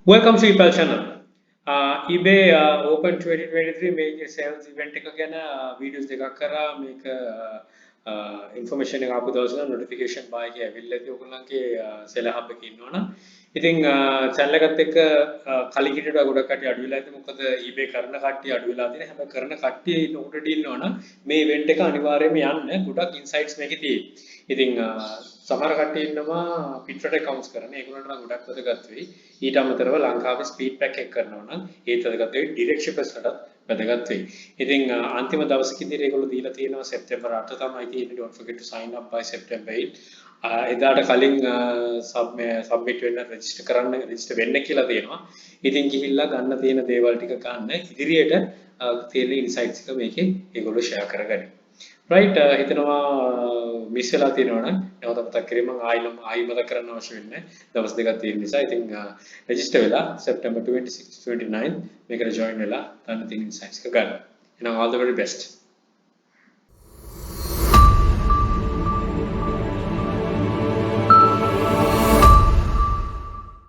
Welcome to ePal channel. eBay Open 2023 මේක sales event එක ගැන videos දෙකක් කරා මේක information එක ආපු දවස් වල notification buy එකේ ඇවිල්ලා ඉතින් ඔයගොල්ලන්ගේ seller hub එකේ ඉන්නවනම් ඉතින් channel එකත් එක්ක කලින් හිටියට ගොඩක් කට්ටිය අඩු වෙලා ඉතින් මොකද eBay කරන කට්ටිය අඩු වෙලා තියෙන හැබැයි කරන කට්ටිය උඩට ඉන්නවනම් මේ event එක අනිවාර්යයෙන්ම යන්න ගොඩක් insights මේකේ තියෙයි. ඉතින් සමහර කට්ටිය ඉන්නවා පිටරට accounts කරන ඒගොල්ලන්ට නම් ගොඩක් වැදගත් වෙයි. ඊට අමතරව ලංකාවේ ස්පීඩ් පැක් එක කරනවා නම් ඒත් වැදගත් වෙයි ඩිරෙක්ට් ෂිපර්ස්ලට වැදගත් වෙයි. ඉතින් අන්තිම දවසකදී ඒගොල්ලෝ දීලා තියෙනවා සෙප්තැම්බර් 8 තමයි තියෙන්නේ. Don't forget to sign up by September 8. එදාට කලින් සබ්මිට් වෙන්න රෙජිස්ටර් වෙන්න කියලා තියෙනවා. ඉතින් ගිහිල්ලා ගන්න තියෙන දේවල් ටික ගන්න ඉදිරියට තියෙන ඉන්සයිට්ස් එක මේකේ ඒගොල්ලෝ ෂෙයා කරගන්න. right හිතනවා මිස් වෙලා තියෙනවා නම් නැවත මතක් කරේ මම ආයි මතක් කරන්න අවශ්‍ය වෙන්නේ දවස් දෙකක් තියෙන නිසා ඉතින් රෙජිස්ටර් වෙලා September 26 29 මේකට join වෙලා ගන්න තියෙන insights එක ගන්න. එහෙනම් all the very best